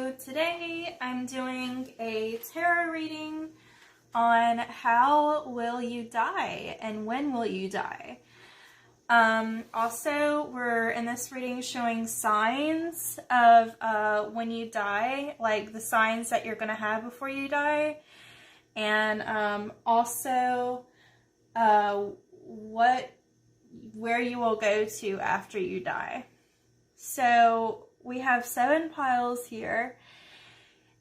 So today I'm doing a tarot reading on how will you die and when will you die. Also, we're in this reading showing signs of when you die, like the signs that you're going to have before you die, and also where you will go to after you die. So we have 7 piles here,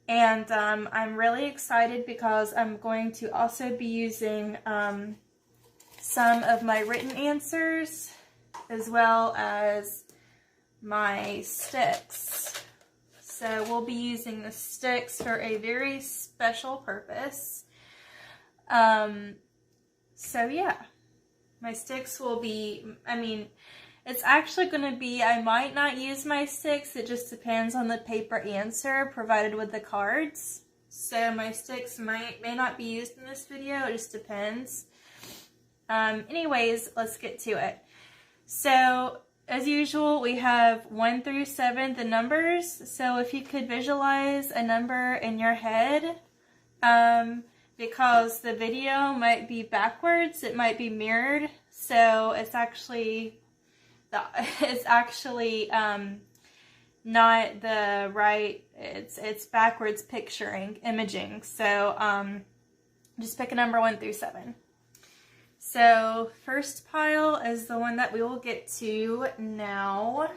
and I'm really excited because I'm going to also be using some of my written answers as well as my sticks. So we'll be using the sticks for a very special purpose. So yeah, my sticks will be, it's actually going to be, I might not use my sticks. It just depends on the paper answer provided with the cards. So my sticks may not be used in this video. It just depends. Anyways, let's get to it. So as usual, we have 1 through 7, the numbers. So if you could visualize a number in your head, because the video might be backwards, it might be mirrored. So it's actually not the right, it's backwards imaging. So just pick a number 1 through 7. So first pile is the one that we will get to now.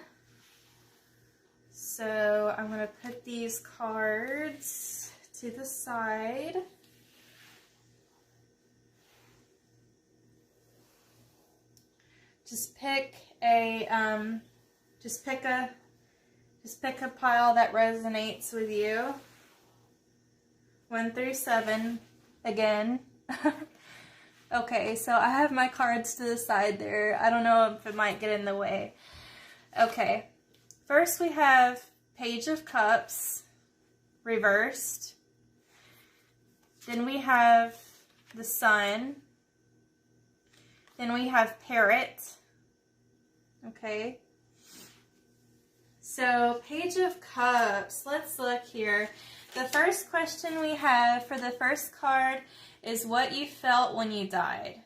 So I'm going to put these cards to the side. Just pick a pile that resonates with you. 1 through 7 again. Okay, so I have my cards to the side there. I don't know if it might get in the way. Okay, first we have Page of Cups reversed. Then we have the Sun. Then we have Parrot. Okay. So, Page of Cups. Let's look here. The first question we have for the first card is what you felt when you died.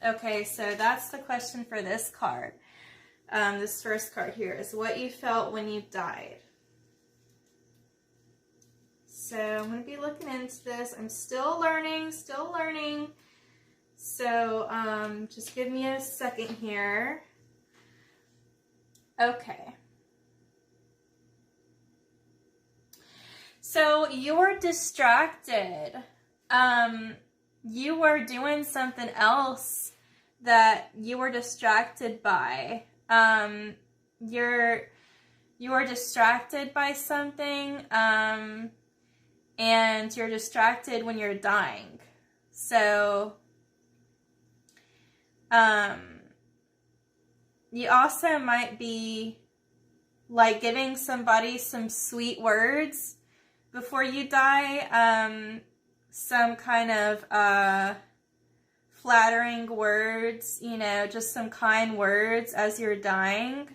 Okay, so that's the question for this card. This first card here is what you felt when you died. So I'm going to be looking into this. I'm still learning. So just give me a second here. Okay. So you were distracted. You were doing something else that you were distracted by. You were distracted by something, and you're distracted when you're dying. So, you also might be like giving somebody some sweet words before you die, some kind of flattering words, you know, just some kind words as you're dying.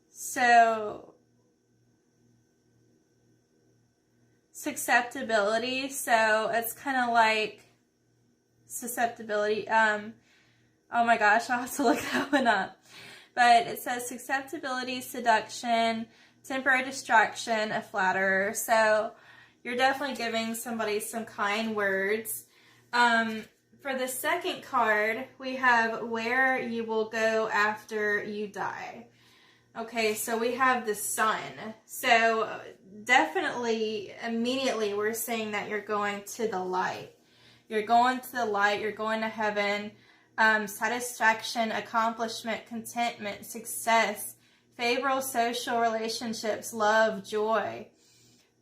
So susceptibility, so it's kind of like susceptibility. Oh my gosh, I'll have to look that one up. But it says susceptibility, seduction, temporary distraction, a flatterer. So you're definitely giving somebody some kind words. For the second card, we have where you will go after you die. Okay, so we have the Sun. So definitely, immediately, we're saying that you're going to the light. You're going to the light. You're going to heaven. Satisfaction, accomplishment, contentment, success, favorable social relationships, love, joy,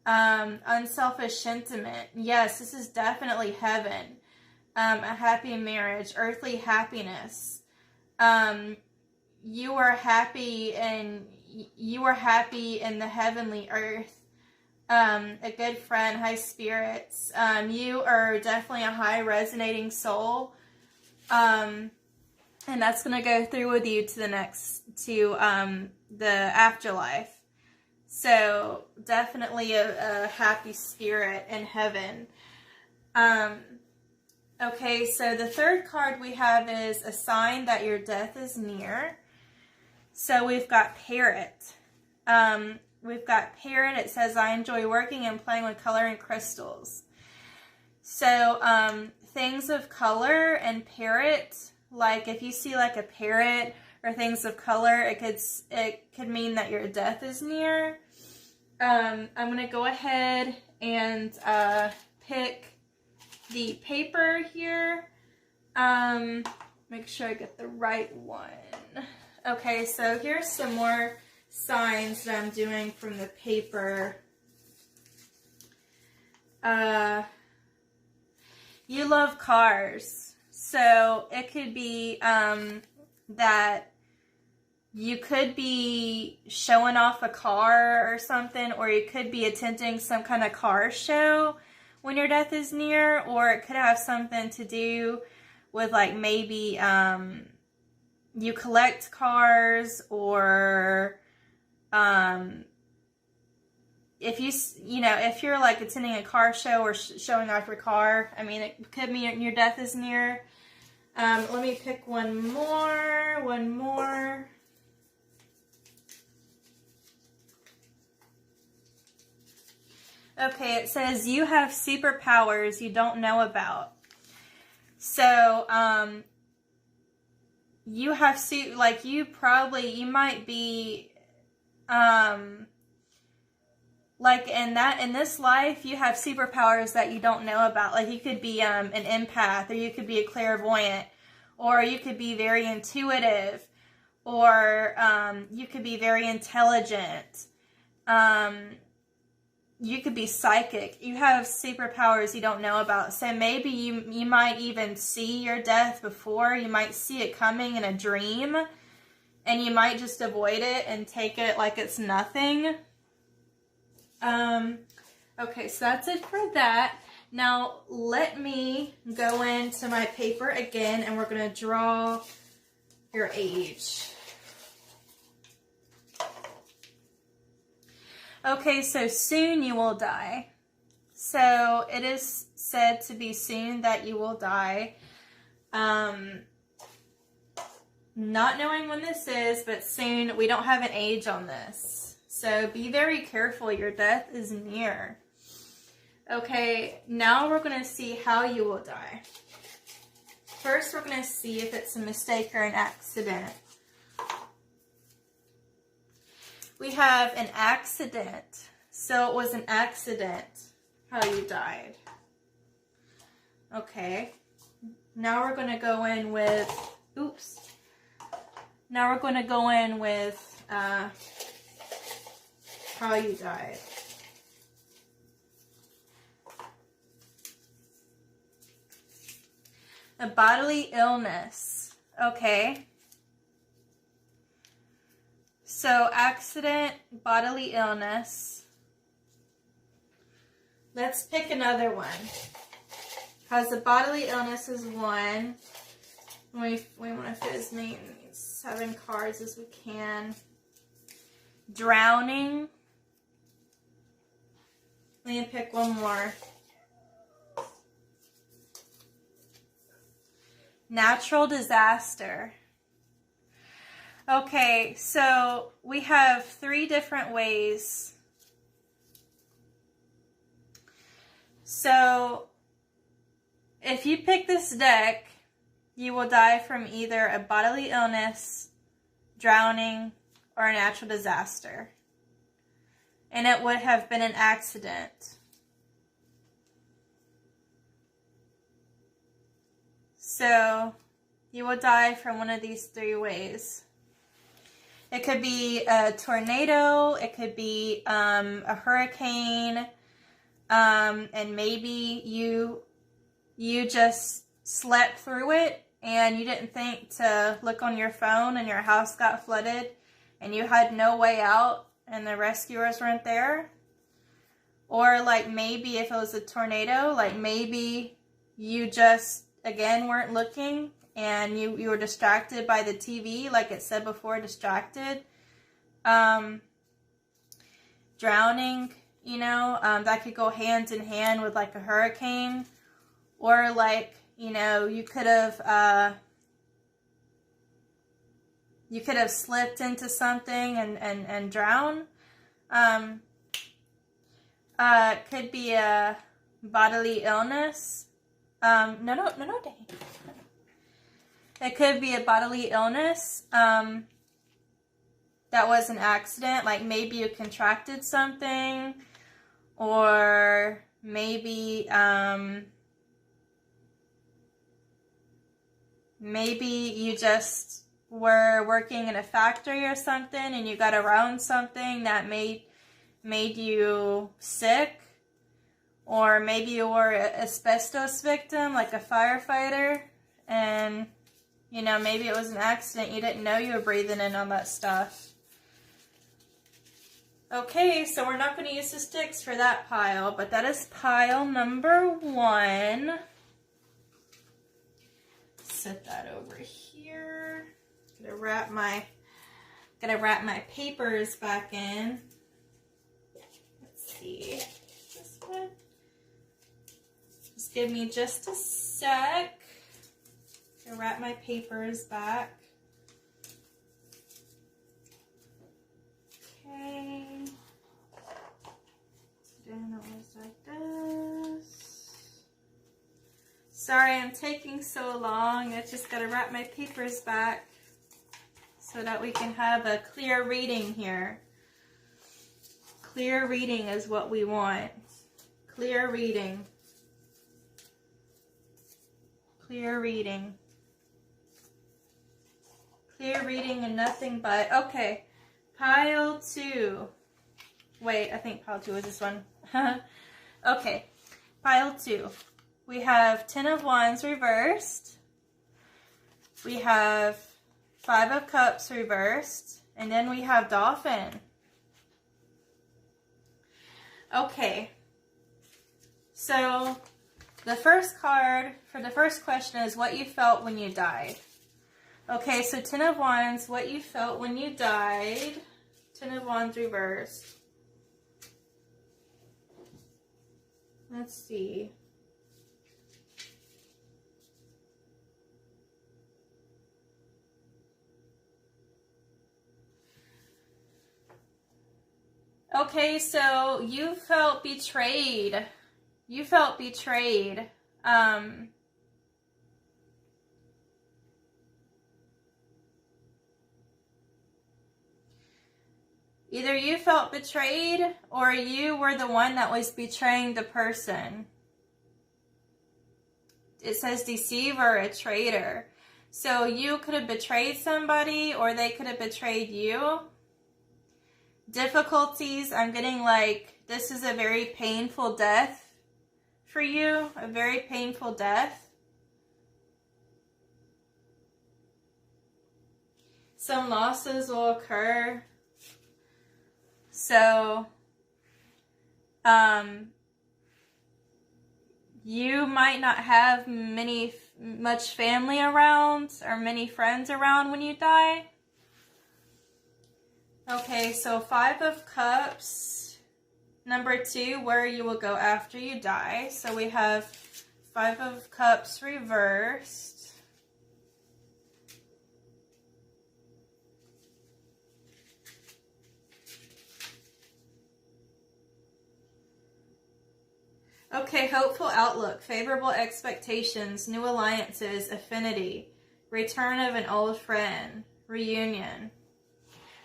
unselfish sentiment. Yes, this is definitely heaven. A happy marriage, earthly happiness. You are happy in the heavenly earth. A good friend, high spirits. You are definitely a high resonating soul. And that's going to go through with you to the afterlife. So definitely a happy spirit in heaven. Okay, so the third card we have is a sign that your death is near. So we've got Parrot. It says, I enjoy working and playing with color and crystals. So things of color and parrot, like if you see like a parrot or things of color, it could mean that your death is near. I'm going to go ahead and pick the paper here. Make sure I get the right one. Okay, so here's some more signs that I'm doing from the paper. You love cars. So it could be that you could be showing off a car or something, or you could be attending some kind of car show when your death is near, or it could have something to do with like maybe you collect cars, or if you're like attending a car show or showing off your car, I mean, it could mean your death is near. Let me pick one more. Okay, it says you have superpowers you don't know about. So, you have you might be, like in this life, you have superpowers that you don't know about. Like you could be an empath, or you could be a clairvoyant, or you could be very intuitive, or you could be very intelligent. You could be psychic. You have superpowers you don't know about. So maybe you might even see your death before. You might see it coming in a dream, and you might just avoid it and take it like it's nothing. Okay, so that's it for that. Now, let me go into my paper again, and we're going to draw your age. Okay, so soon you will die. So it is said to be soon that you will die. Not knowing when this is, but soon. We don't have an age on this. So be very careful. Your death is near. Okay, now we're going to see how you will die. First, we're going to see if it's a mistake or an accident. We have an accident. So it was an accident how you died. Okay. Now we're going to go in with, Now we're going to go in with how you died. A bodily illness. Okay. So, accident, bodily illness. Let's pick another one. Because the bodily illness is one. We want to fit as many 7 cards as we can. Drowning. Let me pick one more. Natural disaster. Okay, so we have 3 different ways. So, if you pick this deck, you will die from either a bodily illness, drowning, or a natural disaster. And it would have been an accident. So, you will die from one of these 3 ways. It could be a tornado, it could be a hurricane, and maybe you just slept through it and you didn't think to look on your phone and your house got flooded and you had no way out and the rescuers weren't there. Or like maybe if it was a tornado, like maybe you just, again, weren't looking and you were distracted by the TV, like it said before, distracted. Drowning, you know, that could go hand in hand with like a hurricane, or like, you know, you could have slipped into something and drowned. Could be a bodily illness. No, dang. It could be a bodily illness. That was an accident. Like maybe you contracted something, or maybe, maybe you just were working in a factory or something and you got around something that made you sick. Or maybe you were an asbestos victim, like a firefighter, and, you know, maybe it was an accident. You didn't know you were breathing in all that stuff. Okay, so we're not going to use the sticks for that pile, but that is pile number 1. Set that over here. Gonna wrap my papers back in. Let's see. This one. Just give me just a sec. Gonna wrap my papers back. Okay. Then it was like this. Sorry, I'm taking so long. I just gotta wrap my papers back so that we can have a clear reading here. Clear reading is what we want. Clear reading. Clear reading. Clear reading and nothing but. Okay. Pile 2. Wait, I think pile 2 is this one. Okay. Pile 2. We have 10 of Wands reversed. We have 5 of Cups reversed. And then we have Dolphin. Okay. So, the first card for the first question is what you felt when you died. Okay, so 10 of Wands, what you felt when you died. 10 of Wands reversed. Let's see. Okay, so you felt betrayed. You felt betrayed. Either you felt betrayed or you were the one that was betraying the person. It says deceiver, a traitor. So you could have betrayed somebody or they could have betrayed you. Difficulties, I'm getting like this is a very painful death for you. A very painful death. Some losses will occur. So, you might not have much family around or many friends around when you die. Okay, so 5 of Cups, number 2, where you will go after you die. So we have 5 of Cups reversed. Okay, hopeful outlook, favorable expectations, new alliances, affinity, return of an old friend, reunion.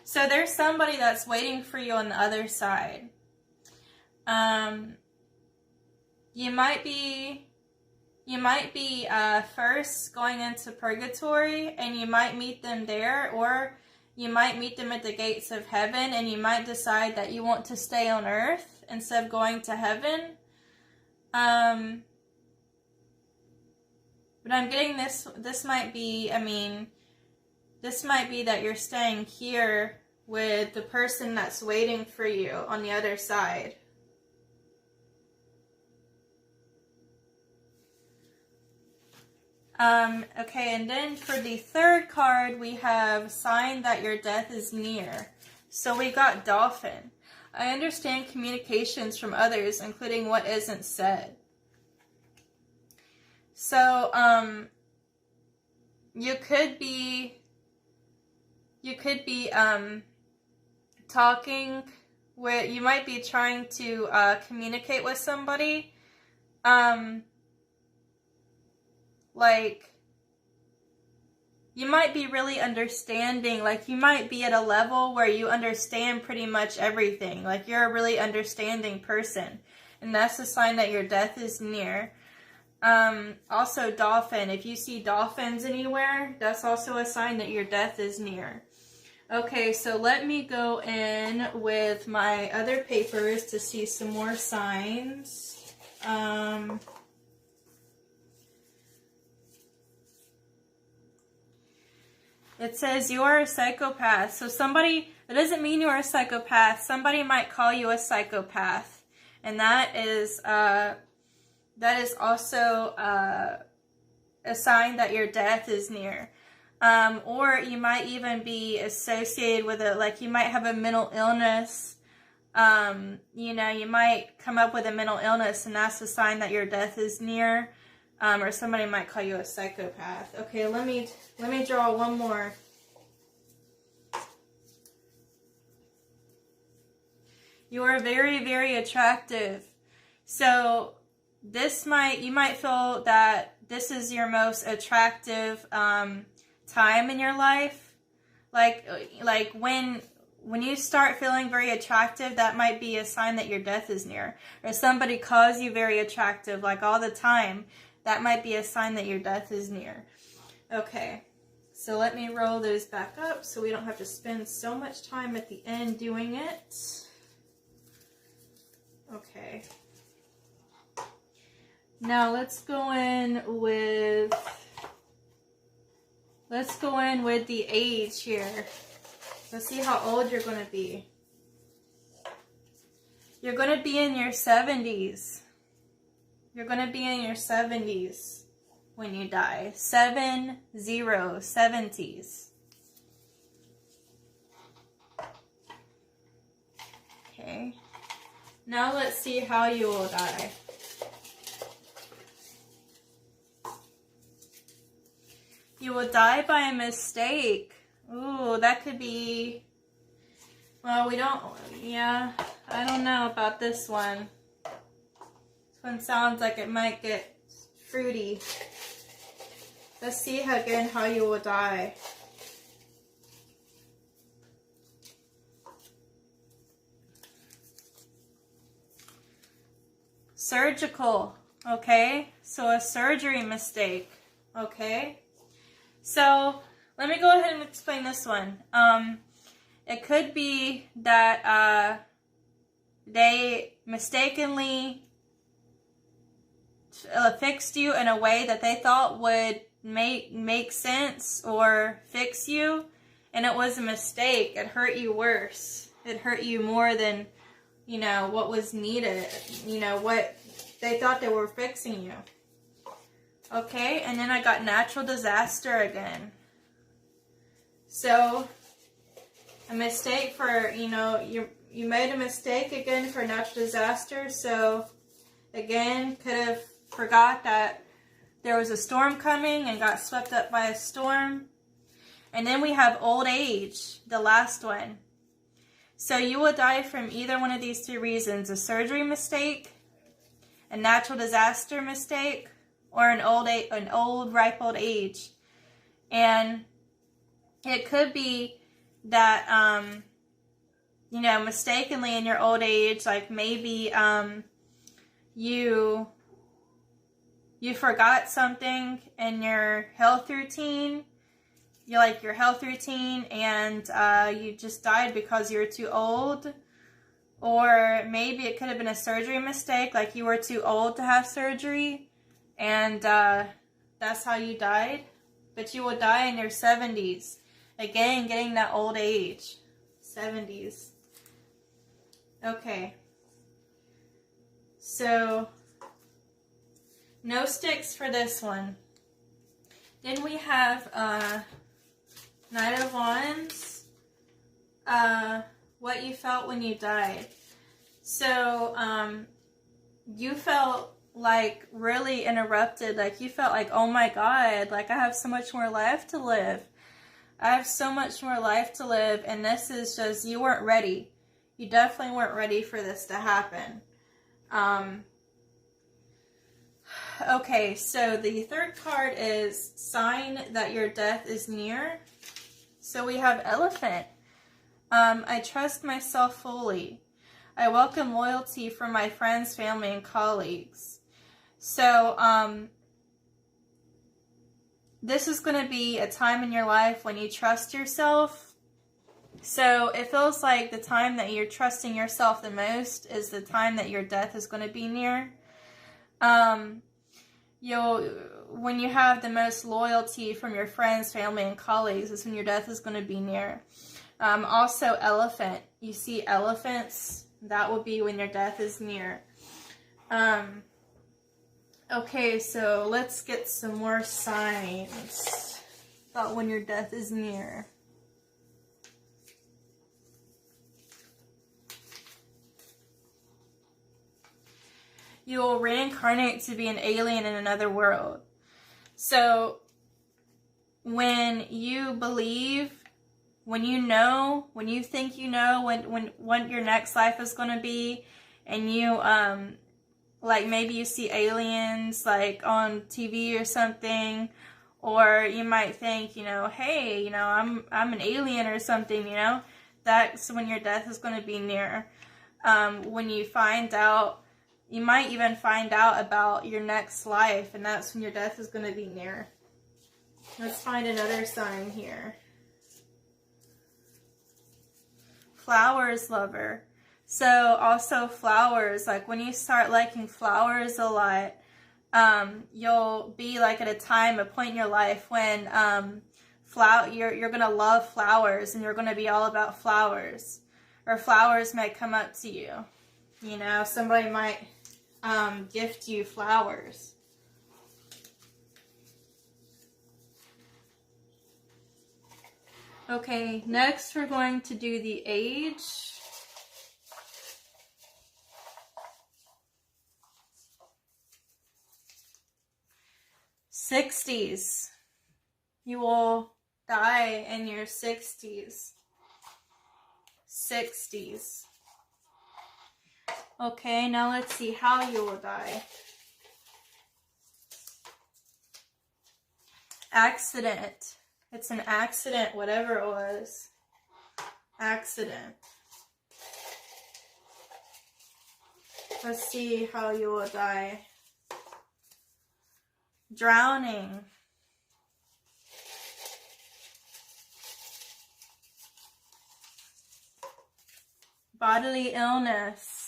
So there's somebody that's waiting for you on the other side. You might be first going into purgatory, and you might meet them there, or you might meet them at the gates of heaven, and you might decide that you want to stay on earth instead of going to heaven. But I'm getting this might be, this might be that you're staying here with the person that's waiting for you on the other side. Okay, and then for the third card, we have sign that your death is near. So we got dolphin. I understand communications from others, including what isn't said. So, you could be talking with, you might be trying to communicate with somebody, like, you might be really understanding, like, you might be at a level where you understand pretty much everything, like, you're a really understanding person, and that's a sign that your death is near. Also dolphin, if you see dolphins anywhere, that's also a sign that your death is near. Okay, so let me go in with my other papers to see some more signs. It says you are a psychopath. So somebody, it doesn't mean you are a psychopath. Somebody might call you a psychopath. And that is also a sign that your death is near. Or you might even be associated with it, like you might have a mental illness. You know, you might come up with a mental illness, and that's a sign that your death is near. Or somebody might call you a psychopath. Okay, let me draw one more. You are very, very attractive. So you might feel that this is your most attractive time in your life. Like when you start feeling very attractive, that might be a sign that your death is near. Or somebody calls you very attractive, like all the time, that might be a sign that your death is near. Okay, so let me roll those back up so we don't have to spend so much time at the end doing it. Okay. Now let's go in with the age here. Let's see how old you're going to be. You're going to be in your 70s. You're going to be in your 70s when you die. 70s. Okay. Now let's see how you will die. You will die by a mistake. Ooh, that could be... Well, yeah, I don't know about this one. This one sounds like it might get fruity. Let's see again how you will die. Surgical, okay? So a surgery mistake, okay? So let me go ahead and explain this one. It could be that they mistakenly fixed you in a way that they thought would make sense or fix you, and it was a mistake. It hurt you worse. It hurt you more than, you know, what was needed. You know, what they thought they were fixing you. Okay, and then I got natural disaster again. So, a mistake for, you know, you made a mistake again for natural disaster. So, again, could have forgot that there was a storm coming and got swept up by a storm. And then we have old age, the last one. So, you will die from either one of these three reasons: a surgery mistake, a natural disaster mistake, or an ripe old age. And it could be that, you know, mistakenly in your old age, like maybe you forgot something in your health routine. Your health routine, and you just died because you were too old. Or maybe it could have been a surgery mistake, like you were too old to have surgery, and that's how you died. But you will die in your 70s. Again, getting that old age. 70s. Okay. So, no sticks for this one. Then we have Knight of Wands. What you felt when you died. So, you felt like really interrupted. Like you felt like, oh my God, like I have so much more life to live. I have so much more life to live, and this is just, you weren't ready. You definitely weren't ready for this to happen. Okay, so the third card is sign that your death is near. So we have Elephant. I trust myself fully. I welcome loyalty from my friends, family, and colleagues. So, this is going to be a time in your life when you trust yourself. So it feels like the time that you're trusting yourself the most is the time that your death is going to be near. When you have the most loyalty from your friends, family, and colleagues is when your death is going to be near. Also, Elephant. You see elephants, that will be when your death is near. Okay, so let's get some more signs about when your death is near. You will reincarnate to be an alien in another world. So, when you believe, when you know, when you think you know what your next life is going to be, and you, like maybe you see aliens like on TV or something, or you might think, hey, I'm an alien or something, that's when your death is going to be near. When you find out, you might even find out about your next life, and that's when your death is going to be near. Let's find another sign here. Flowers lover. So also flowers, like when you start liking flowers a lot, you'll be like at a point in your life when you're going to love flowers, and you're going to be all about flowers. Or flowers might come up to you. Somebody might gift you flowers. Okay, next we're going to do the age. '60s. You will die in your 60s. '60s. Okay, now let's see how you will die. Accident. It's an accident, whatever it was. Accident. Let's see how you will die. Drowning. Bodily illness.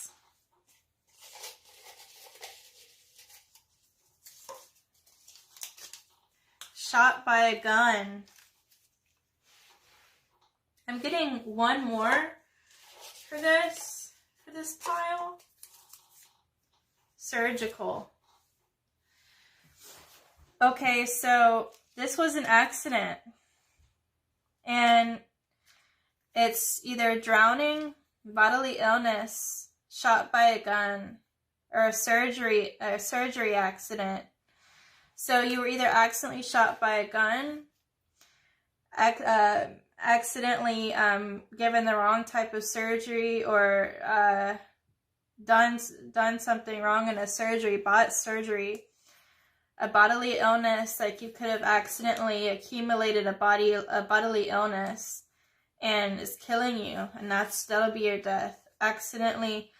Shot by a gun. I'm getting one more for this pile. Surgical. Okay, so this was an accident, and it's either drowning, bodily illness, shot by a gun, or a surgery accident. So you were either accidentally shot by a gun, accidentally given the wrong type of surgery, or done something wrong in a surgery, a bodily illness, like you could have accidentally accumulated a bodily illness and it's killing you, and that'll be your death. Accidentally,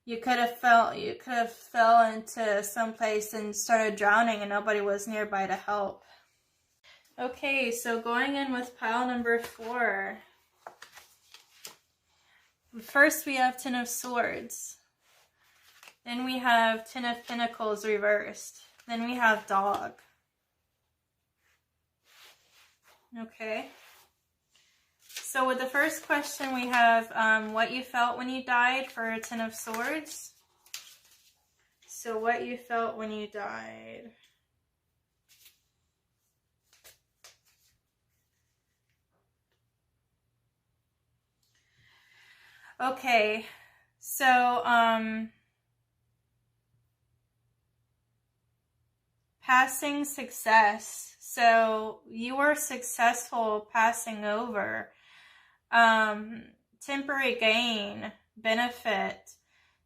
you could have fell into some place and started drowning, and nobody was nearby to help. Okay, so going in with pile number 4. First we have Ten of Swords. Then we have Ten of Pentacles reversed. Then we have Dog. Okay. So with the first question we have what you felt when you died for Ten of Swords. So what you felt when you died. Okay, so, passing success. So you were successful passing over. Temporary gain, benefit.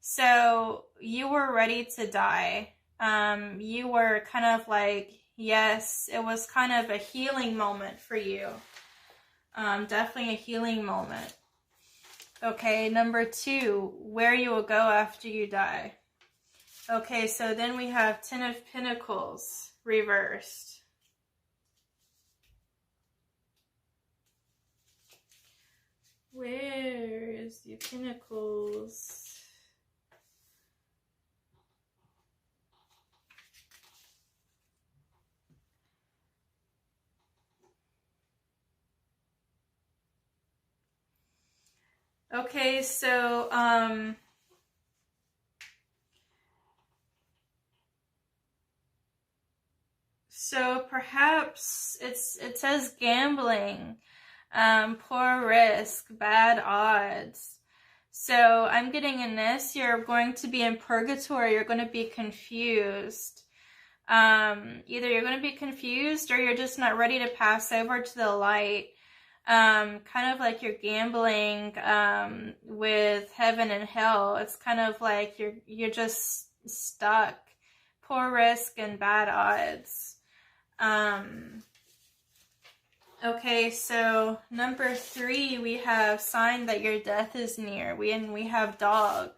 So you were ready to die. You were kind of like, yes, it was kind of a healing moment for you. Definitely a healing moment. Okay, number 2, where you will go after you die. Okay, so then we have 10 of Pentacles reversed. Where is the Pentacles? Okay, so, perhaps it says gambling, poor risk, bad odds. So I'm getting in this, you're going to be in purgatory, you're going to be confused. Either you're going to be confused or you're just not ready to pass over to the light. Kind of like you're gambling with heaven and hell. It's kind of like you're just stuck. Poor risk and bad odds. Okay, so number 3, we have sign that your death is near. We have dog.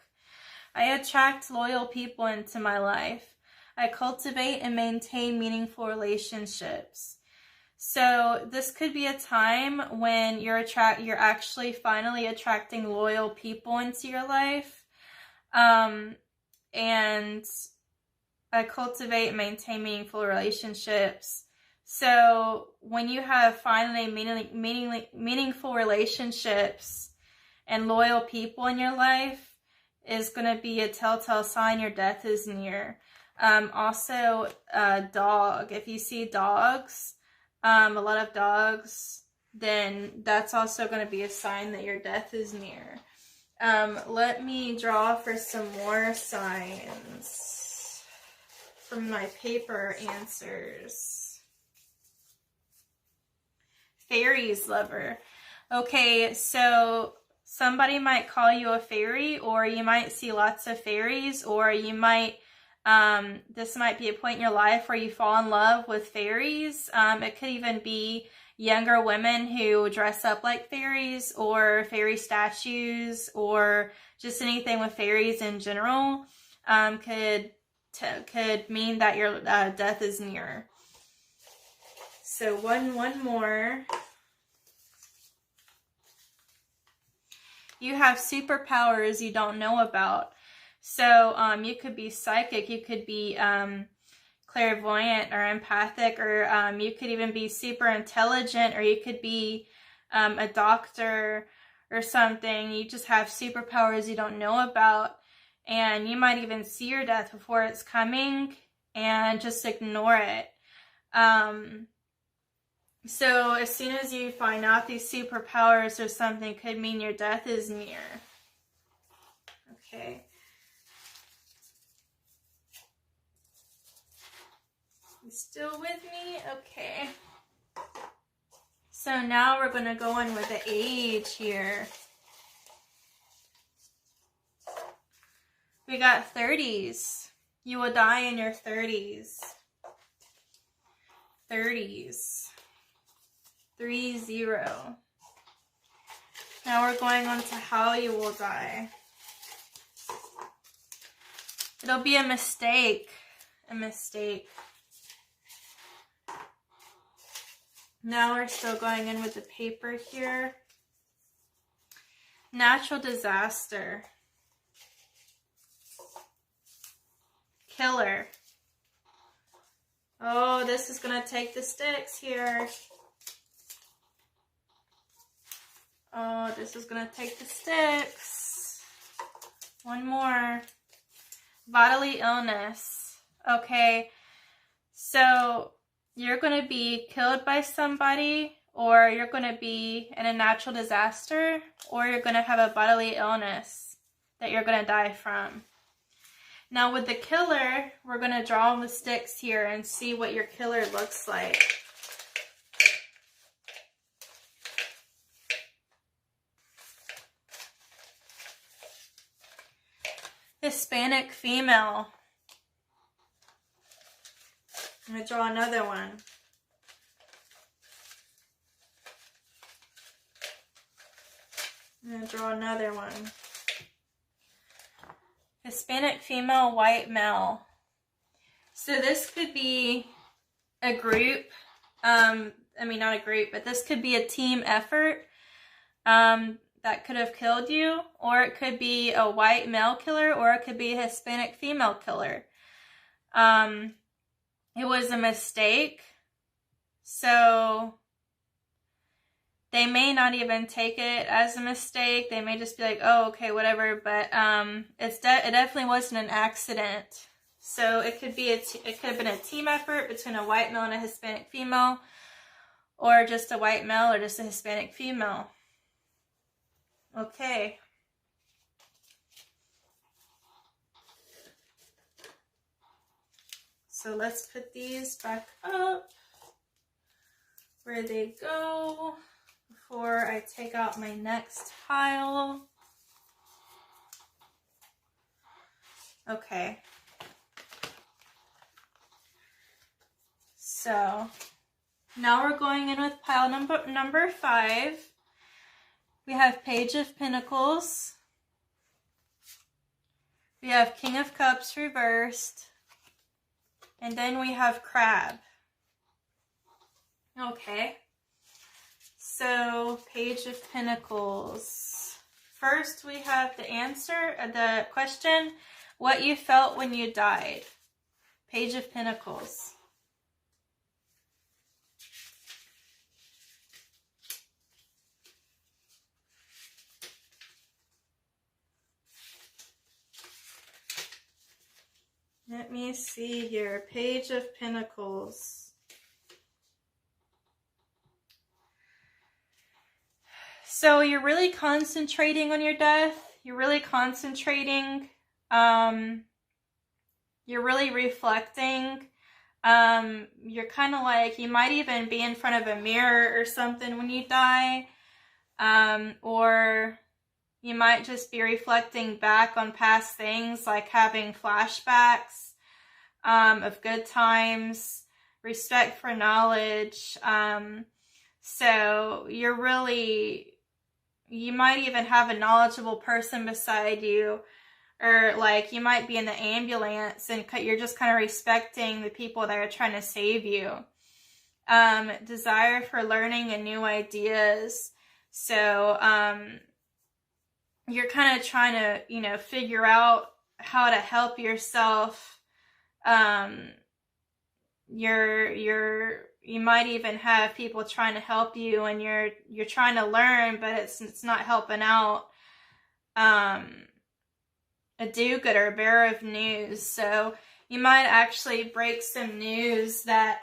I attract loyal people into my life. I cultivate and maintain meaningful relationships. So this could be a time when you're actually finally attracting loyal people into your life. And I cultivate and maintain meaningful relationships. So when you have finally meaningful relationships and loyal people in your life, is going to be a telltale sign your death is near. Also, dog. If you see dogs, a lot of dogs, then that's also going to be a sign that your death is near. Let me draw for some more signs from my paper answers. Fairies lover. Okay, so somebody might call you a fairy, or you might see lots of fairies, or you might this might be a point in your life where you fall in love with fairies. It could even be younger women who dress up like fairies, or fairy statues, or just anything with fairies in general. Could mean that your death is near. So one more. You have superpowers you don't know about. So you could be psychic, you could be clairvoyant or empathic, or you could even be super intelligent, or you could be a doctor or something. You just have superpowers you don't know about, and you might even see your death before it's coming and just ignore it. So as soon as you find out these superpowers or something, could mean your death is near. Okay. You still with me? Okay. So now we're going to go in with the age here. We got 30s. You will die in your 30s. 30s. 30. Now we're going on to how you will die. It'll be a mistake. A mistake. Now we're still going in with the paper here. Natural disaster. Killer. Oh, this is going to take the sticks here. Oh, this is going to take the sticks. One more. Bodily illness. Okay. So you're going to be killed by somebody, or you're going to be in a natural disaster, or you're going to have a bodily illness that you're going to die from. Now with the killer, we're going to draw on the sticks here and see what your killer looks like. Hispanic female. I'm going to draw another one. I'm going to draw another one. Hispanic female, white male. So this could be a group. I mean, not a group, but this could be a team effort that could have killed you. Or it could be a white male killer, or it could be a Hispanic female killer. It was a mistake. So they may not even take it as a mistake. They may just be like, oh, okay, whatever. But it definitely wasn't an accident. So it could be it could have been a team effort between a white male and a Hispanic female, or just a white male or just a Hispanic female. Okay. So let's put these back up where they go before I take out my next pile. Okay. So now we're going in with pile number 5. We have Page of Pentacles. We have King of Cups reversed. And then we have Crab. Okay. So, Page of Pentacles. First, we have the answer, the question, what you felt when you died. Page of Pentacles. Let me see here. Page of Pentacles. So you're really concentrating on your death. You're really concentrating. You're really reflecting. You're kind of like, you might even be in front of a mirror or something when you die. Or you might just be reflecting back on past things, like having flashbacks of good times, respect for knowledge. So you're really, you might even have a knowledgeable person beside you, or like you might be in the ambulance and you're just kind of respecting the people that are trying to save you. Desire for learning and new ideas. So, you're kind of trying to, you know, figure out how to help yourself. You might even have people trying to help you, and you're trying to learn, but it's not helping out. A do-gooder, a bearer of news. So you might actually break some news that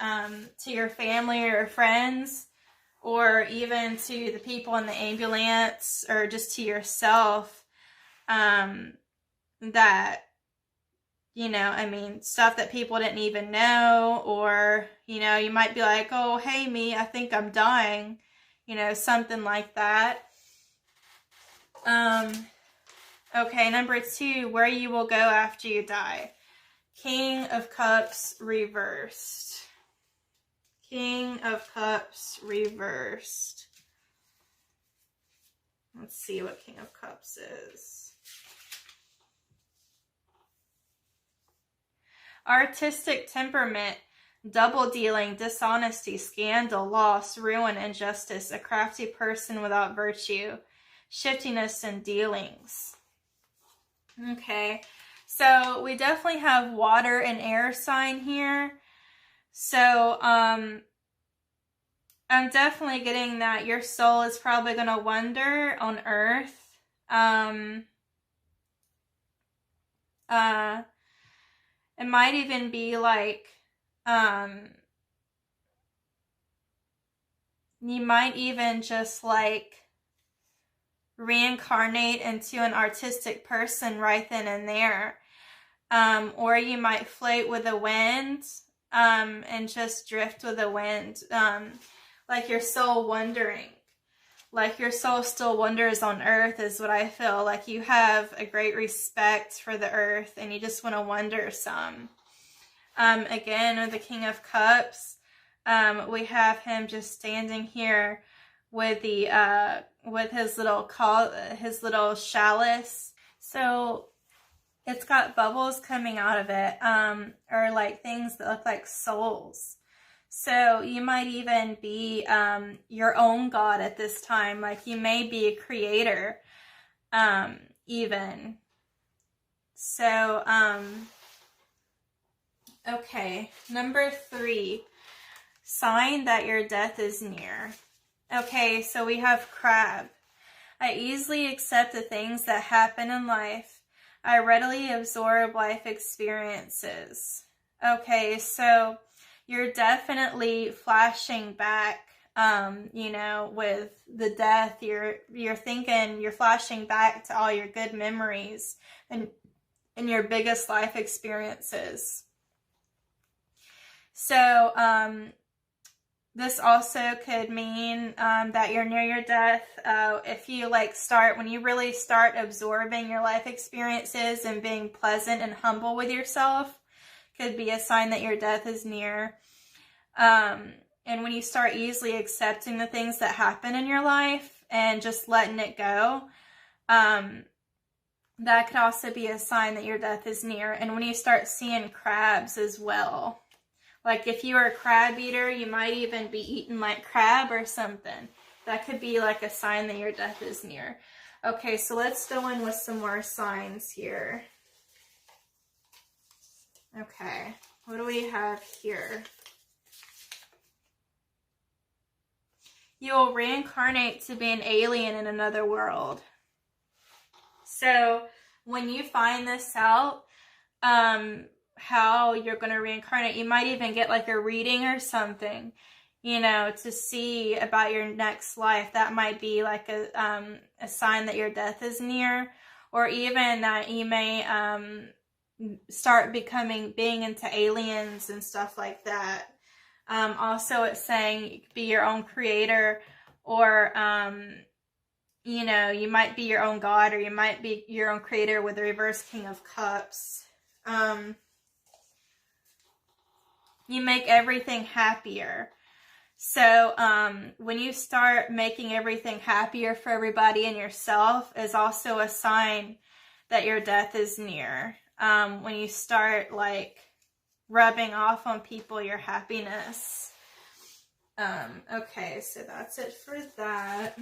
to your family or friends, or even to the people in the ambulance, or just to yourself, that, you know, I mean, stuff that people didn't even know, or, you know, you might be like, oh, hey, me, I think I'm dying, you know, something like that. Okay, number 2, where you will go after you die. King of Cups reversed. King of Cups reversed. Let's see what King of Cups is. Artistic temperament, double dealing, dishonesty, scandal, loss, ruin, injustice, a crafty person without virtue, shiftiness in dealings. Okay, so we definitely have water and air sign here. So, I'm definitely getting that your soul is probably going to wander on earth. It might even be like, You might even just like reincarnate into an artistic person right then and there. Or you might float with the wind, and just drift with the wind. Like your soul wandering. Like your soul still wanders on earth is what I feel. Like you have a great respect for the earth and you just want to wander some. Again, with the King of Cups, we have him just standing here with the with his little chalice. So it's got bubbles coming out of it, or like things that look like souls. So you might even be your own god at this time. Like you may be a creator, even. So, okay, number 3, sign that your death is near. Okay, so we have crab. I easily accept the things that happen in life. I readily absorb life experiences. Okay, so you're definitely flashing back, you know, with the death. You're thinking, you're flashing back to all your good memories and your biggest life experiences. So, this also could mean that you're near your death. If you when you really start absorbing your life experiences and being pleasant and humble with yourself, could be a sign that your death is near. And when you start easily accepting the things that happen in your life and just letting it go, that could also be a sign that your death is near. And when you start seeing crabs as well, like if you are a crab eater, you might even be eating like crab or something. That could be like a sign that your death is near. Okay, so let's go in with some more signs here. Okay, what do we have here? You will reincarnate to be an alien in another world. So when you find this out, how you're going to reincarnate, you might even get like a reading or something, you know, to see about your next life. That might be like a sign that your death is near, or even that you may start being into aliens and stuff like that. Also, it's saying you could be your own creator, or you know, you might be your own god, or you might be your own creator with the reverse King of Cups. You make everything happier. So when you start making everything happier for everybody and yourself, is also a sign that your death is near. When you start like rubbing off on people your happiness. Okay, so that's it for that.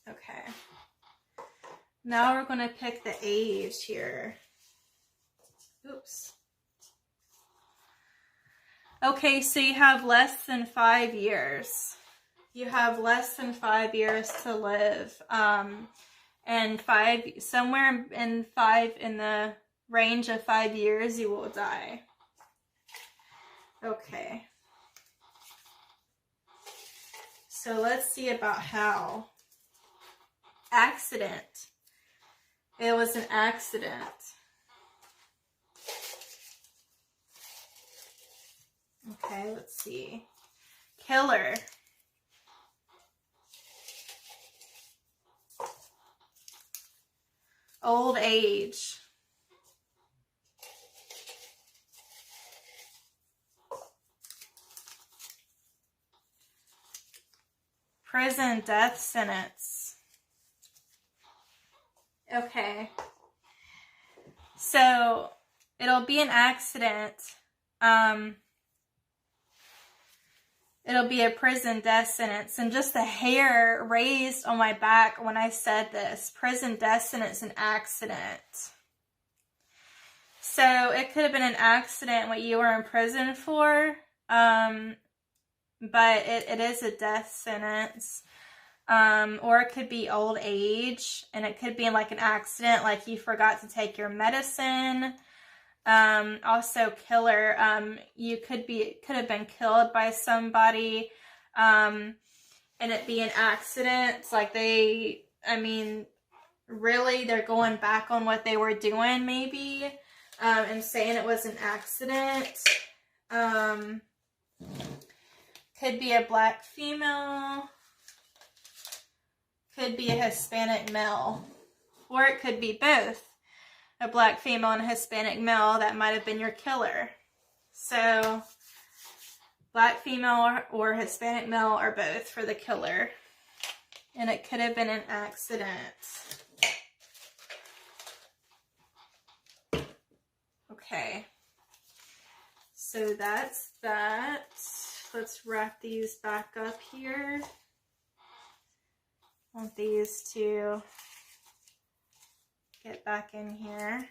Okay. Now we're going to pick the age here. Oops. Okay, so you have less than 5 years. You have less than 5 years to live. And somewhere in the range of 5 years, you will die. Okay. So let's see about how. Accident. It was an accident. Okay, let's see. Killer. Old age. Prison death sentence. Okay. So, it'll be an accident. It'll be a prison death sentence. And just the hair raised on my back when I said this. Prison death sentence and accident. So it could have been an accident what you were in prison for. But it is a death sentence. Or it could be old age. And it could be like an accident, like you forgot to take your medicine. Also killer. You could have been killed by somebody, and it be an accident. Like really, they're going back on what they were doing, maybe, and saying it was an accident. Could be a black female. Could be a Hispanic male. Or it could be both. A black female and a Hispanic male that might have been your killer. So, black female or Hispanic male or both for the killer. And it could have been an accident. Okay. So that's that. Let's wrap these back up here. I want these to get back in here.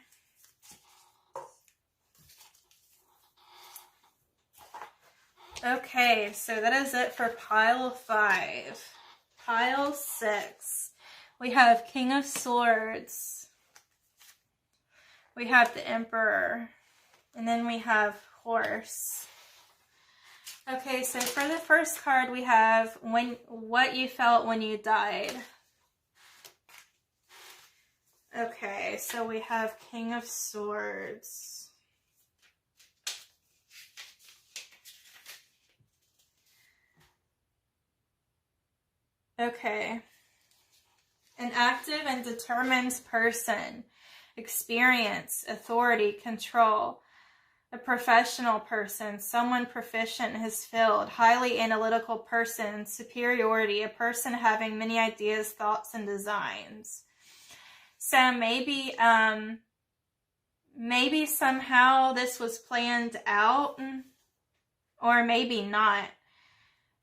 Okay, so that is it for pile 5. Pile 6. We have King of Swords. We have the Emperor. And then we have Horse. Okay, so for the first card we have what you felt when you died. Okay, so we have King of Swords. Okay. An active and determined person. Experience, authority, control. A professional person, someone proficient in his field, highly analytical person, superiority, a person having many ideas, thoughts, and designs. So maybe somehow this was planned out, or maybe not.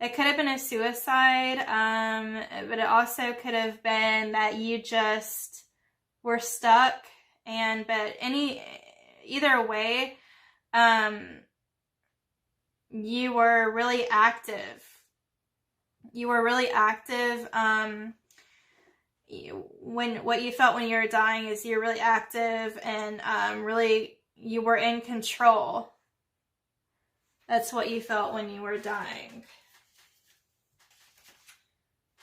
It could have been a suicide, but it also could have been that you just were stuck, but either way, you were really active. What you felt when you were dying is you're really active and really you were in control. That's what you felt when you were dying.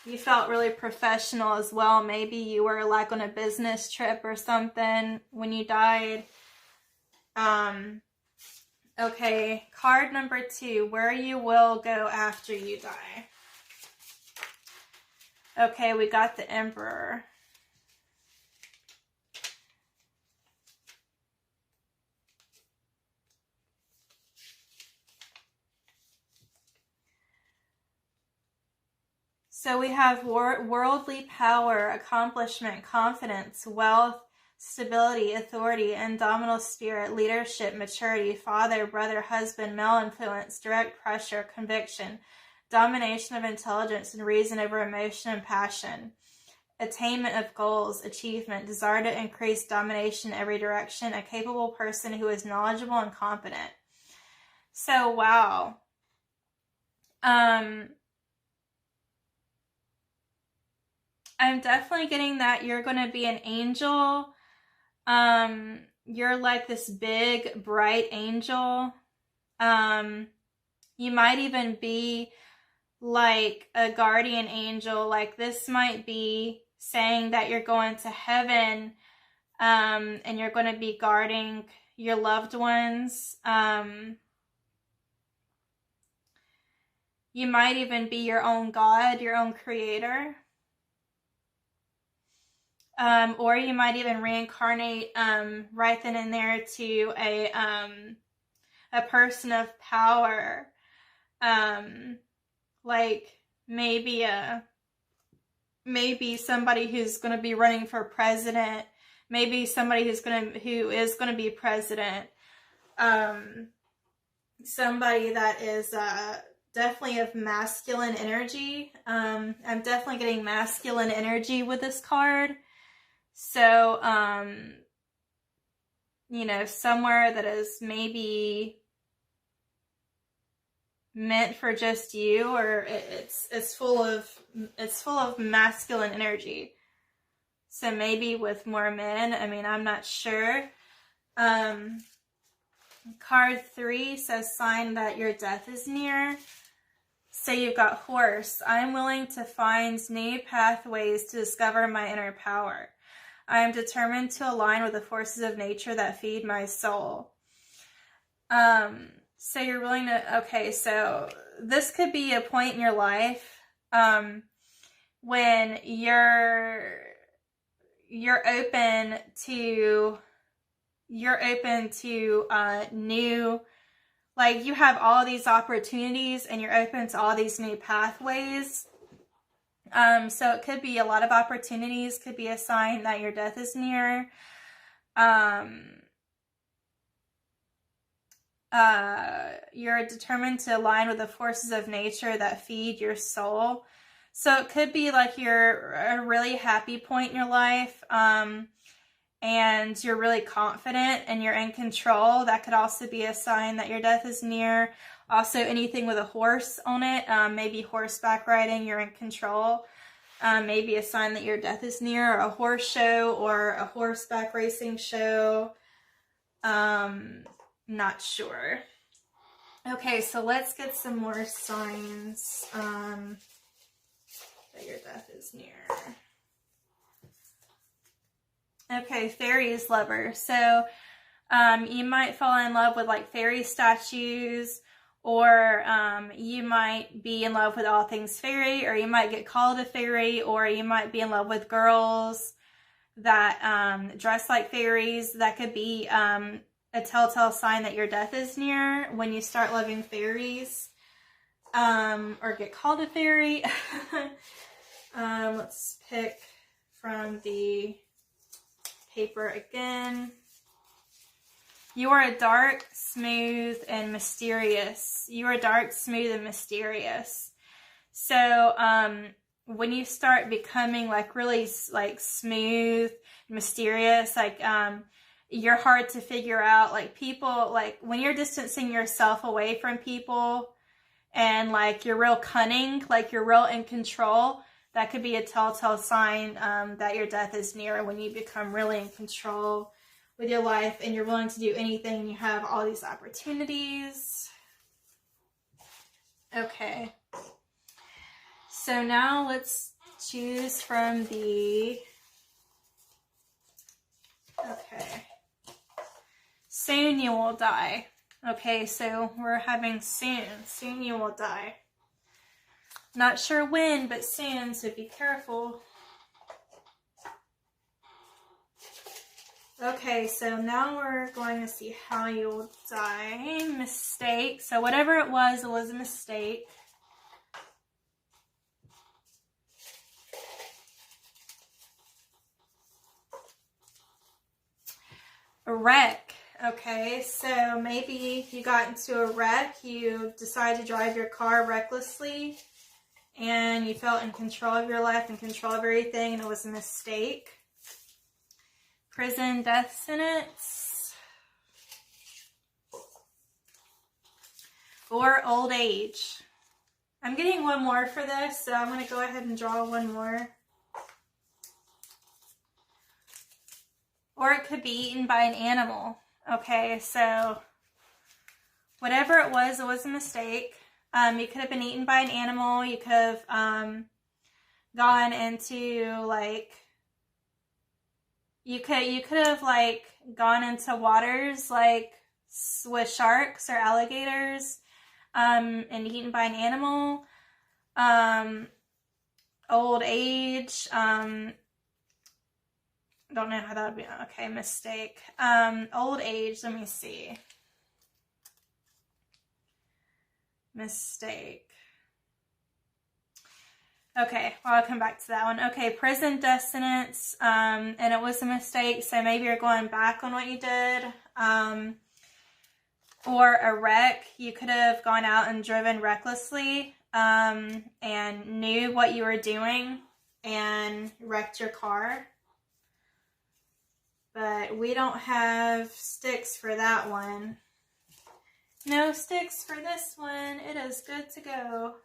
You felt really professional as well. Maybe you were like on a business trip or something when you died. Okay, card number 2, where you will go after you die. Okay, we got the Emperor. So we have worldly power, accomplishment, confidence, wealth, stability, authority, indomitable spirit, leadership, maturity, father, brother, husband, male influence, direct pressure, conviction, domination of intelligence and reason over emotion and passion, attainment of goals, achievement, desire to increase domination in every direction, a capable person who is knowledgeable and competent. So, wow. I'm definitely getting that you're going to be an angel. You're like this big, bright angel. You might even be like a guardian angel. Like this might be saying that you're going to heaven, and you're going to be guarding your loved ones. You might even be your own God, your own creator. Or you might even reincarnate right then and there to a person of power, like maybe somebody who's going to be running for president, maybe somebody who is going to be president, somebody that is definitely of masculine energy. I'm definitely getting masculine energy with this card. So, somewhere that is maybe meant for just you, or it's full of masculine energy. So maybe with more men. I mean, I'm not sure. Card 3 says sign that your death is near. So you've got horse. I'm willing to find new pathways to discover my inner power. I am determined to align with the forces of nature that feed my soul. So you're willing to, okay, so this could be a point in your life when you're open to new, like you have all these opportunities and you're open to all these new pathways. So it could be a lot of opportunities, could be a sign that your death is near. You're determined to align with the forces of nature that feed your soul. So it could be like you're a really happy point in your life, and you're really confident and you're in control. That could also be a sign that your death is near. Also, anything with a horse on it, maybe horseback riding, you're in control. Maybe a sign that your death is near, a horse show or a horseback racing show. Not sure. Okay, so let's get some more signs that your death is near. Okay, fairies lover. So you might fall in love with like fairy statues, or you might be in love with all things fairy, or you might get called a fairy, or you might be in love with girls that dress like fairies. That could be a telltale sign that your death is near when you start loving fairies, or get called a fairy. Let's pick from the paper again. You are dark, smooth, and mysterious. You are dark, smooth, and mysterious. So when you start becoming like really like smooth, mysterious, like you're hard to figure out. Like people, like when you're distancing yourself away from people and like you're real cunning, like you're real in control, that could be a telltale sign that your death is near, when you become really in control with your life and you're willing to do anything and you have all these opportunities. Okay. So now let's choose from the, okay. Soon you will die. Okay, so we're having soon. Soon you will die. Not sure when, but soon, so be careful. Okay, so now we're going to see how you will die. Mistake. So whatever it was a mistake. A wreck. Okay, so maybe you got into a wreck, you decided to drive your car recklessly, and you felt in control of your life, in control of everything, and it was a mistake. Prison, death sentence. Or old age. I'm getting one more for this, so I'm going to go ahead and draw one more. Or it could be eaten by an animal. Okay, so whatever it was a mistake. You could have been eaten by an animal. You could have gone into like, you could have like gone into waters like with sharks or alligators and eaten by an animal. Old age. Don't know how that would be. Okay, mistake. Old age, let me see. Mistake. Okay, well, I'll come back to that one. Okay, prison, death sentence, and it was a mistake, so maybe you're going back on what you did. Or a wreck. You could have gone out and driven recklessly, and knew what you were doing and wrecked your car. But we don't have sticks for that one. No sticks for this one. It is good to go.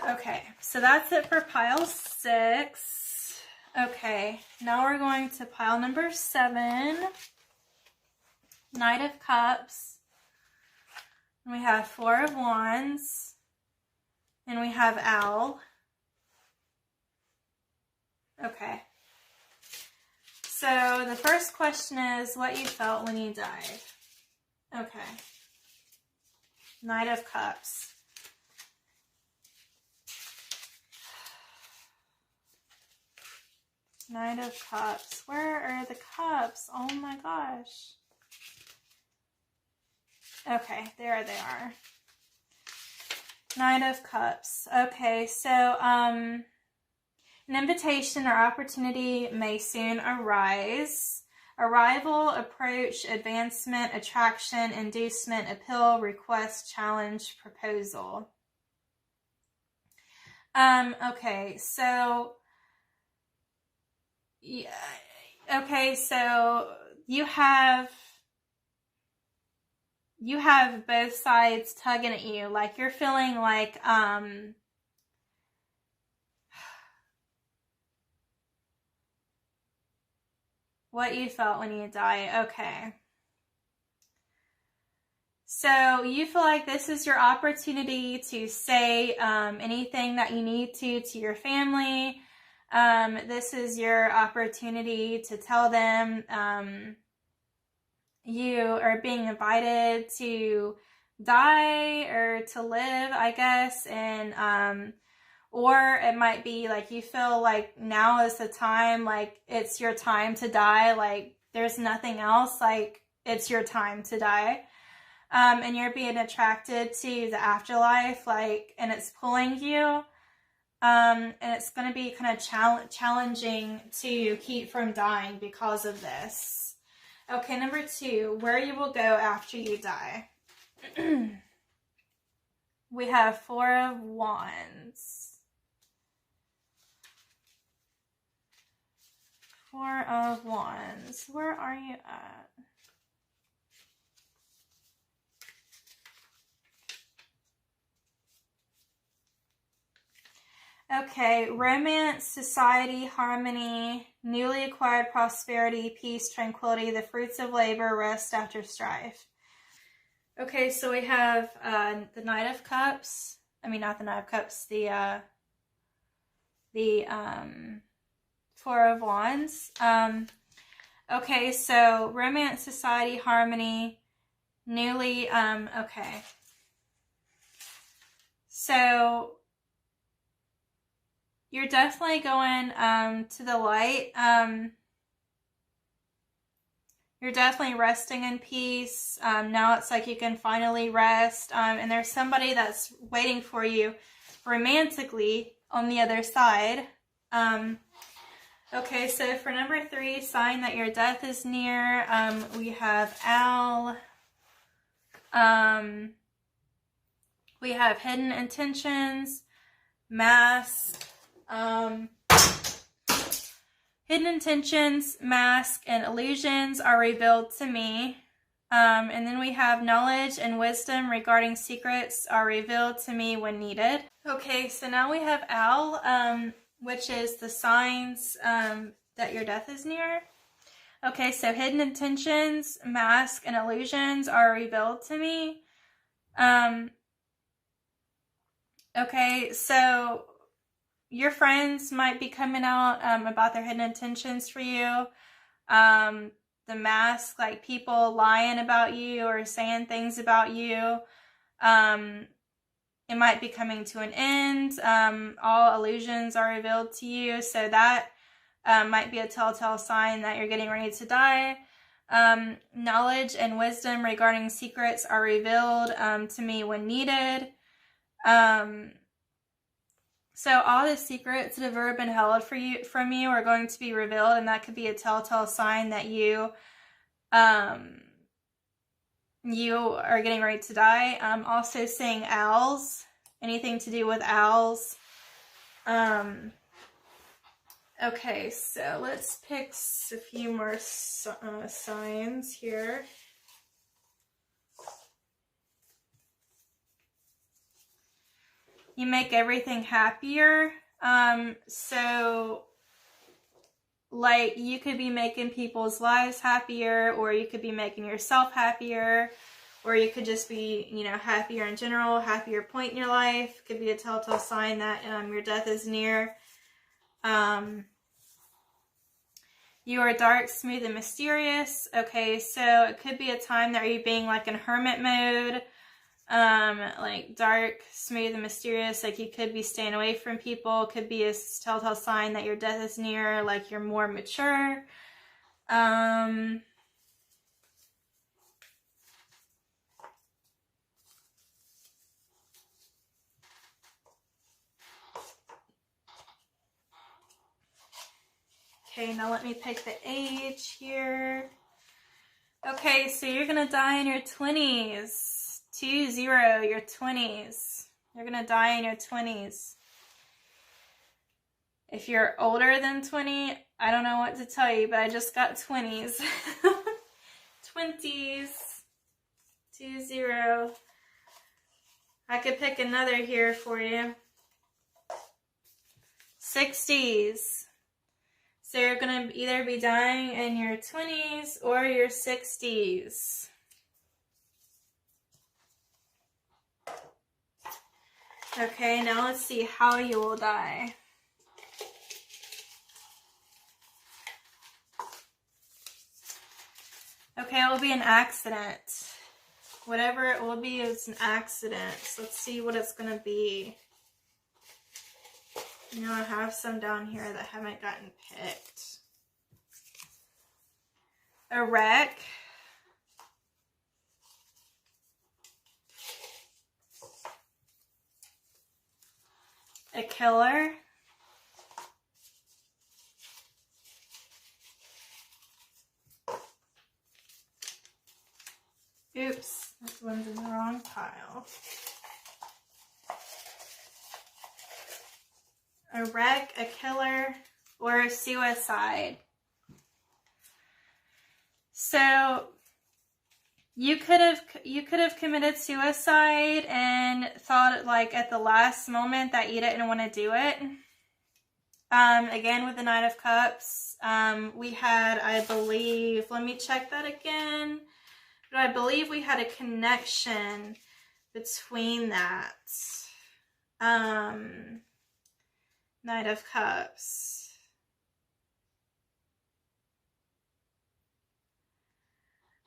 Okay, so that's it for pile 6. Okay, now we're going to pile number 7. Knight of Cups. We have 4 of Wands. And we have Owl. Okay. So the first question is what you felt when you died. Okay. Knight of Cups. Knight of Cups. Where are the cups? Oh my gosh. Okay, there they are. Knight of Cups. Okay, so an invitation or opportunity may soon arise. Arrival, approach, advancement, attraction, inducement, appeal, request, challenge, proposal. Okay, so yeah, okay, so you have both sides tugging at you, like you're feeling like what you felt when you die. Okay. So you feel like this is your opportunity to say anything that you need to your family. This is your opportunity to tell them you are being invited to die or to live, I guess. And or it might be like you feel like now is the time, like it's your time to die, like there's nothing else, like it's your time to die. And you're being attracted to the afterlife, like, and it's pulling you. And it's going to be kind of challenging to keep from dying because of this. Okay, number 2, where you will go after you die. We have 4 of Wands. 4 of Wands. Where are you at? Okay, romance, society, harmony, newly acquired prosperity, peace, tranquility, the fruits of labor, rest after strife. Okay, so we have the Knight of Cups. I mean, not the Knight of Cups, the 4 of Wands. Okay, so romance, society, harmony, newly, okay. So you're definitely going to the light. You're definitely resting in peace. Now it's like you can finally rest. And there's somebody that's waiting for you romantically on the other side. Okay, so for number 3, sign that your death is near. We have Owl. We have hidden intentions, mask. Hidden intentions, mask, and illusions are revealed to me. And then we have knowledge and wisdom regarding secrets are revealed to me when needed. Okay, so now we have Owl, which is the signs that your death is near. Okay, so hidden intentions, mask, and illusions are revealed to me. Okay, so your friends might be coming out about their hidden intentions for you. The mask, like people lying about you or saying things about you. It might be coming to an end. All illusions are revealed to you. So that might be a telltale sign that you're getting ready to die. Knowledge and wisdom regarding secrets are revealed to me when needed. So all the secrets that have ever been held from you are going to be revealed, and that could be a telltale sign that you are getting ready to die. I'm also seeing owls, anything to do with owls. Okay, so let's pick a few more signs here. You make everything happier. So like you could be making people's lives happier, or you could be making yourself happier, or you could just be, you know, happier in general, happier point in your life. Could be a telltale sign that your death is near. You are dark, smooth, and mysterious. Okay, so it could be a time that you're being like in hermit mode. Like dark, smooth, and mysterious. Like you could be staying away from people. Could be a telltale sign that your death is near. Like you're more mature. Okay, now let me pick the age here. Okay, so you're gonna die in your 20s. 20, your 20s. You're gonna die in your 20s. If you're older than 20, I don't know what to tell you, but I just got 20s. 20s. 20. I could pick another here for you. 60s. So you're going to either be dying in your 20s or your 60s. Okay, now let's see how you will die. Okay, it will be an accident. Whatever it will be, it's an accident. So let's see what it's going to be. You know, I have some down here that haven't gotten picked. A wreck. A killer. Oops, this one's in the wrong pile. A wreck, a killer, or a suicide. So you could have committed suicide and thought like at the last moment that you didn't want to do it. Again with the Knight of Cups, we had, I believe, let me check that again. But I believe we had a connection between that. Knight of Cups.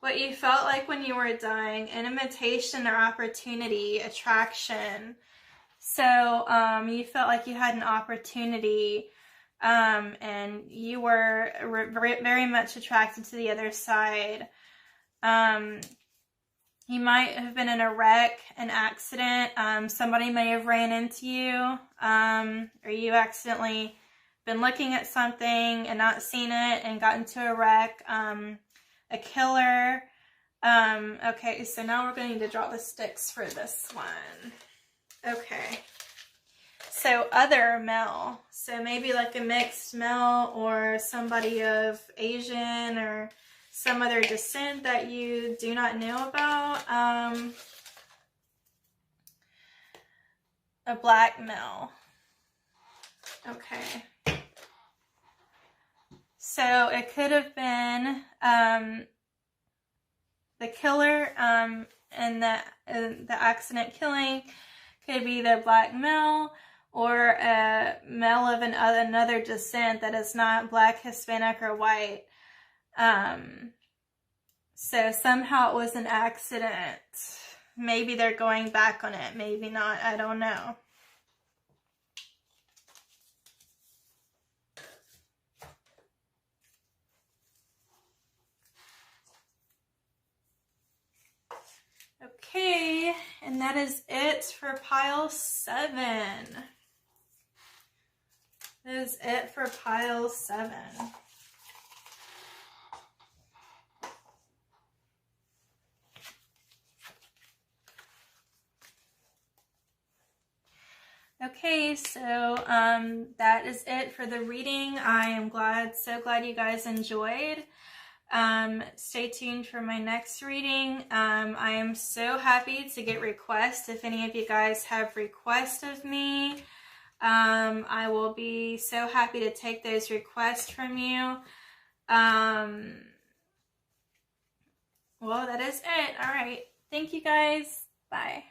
What you felt like when you were dying, an invitation or opportunity, attraction. So you felt like you had an opportunity and you were very much attracted to the other side. You might have been in a wreck, an accident. Somebody may have ran into you, or you accidentally been looking at something and not seen it and got into a wreck. A killer. Okay, so now we're going to need to draw the sticks for this one. Okay. So other male. So maybe like a mixed male or somebody of Asian or some other descent that you do not know about. A black male. Okay. So it could have been the killer and the accident killing could be the black male or a male of another descent that is not black, Hispanic, or white. So somehow it was an accident. Maybe they're going back on it, maybe not, I don't know. Okay, and that is it for pile 7. That is it for pile 7. Okay, so that is it for the reading. I am so glad you guys enjoyed. Stay tuned for my next reading. I am so happy to get requests. If any of you guys have requests of me, I will be so happy to take those requests from you. Well, that is it. All right. Thank you guys. Bye.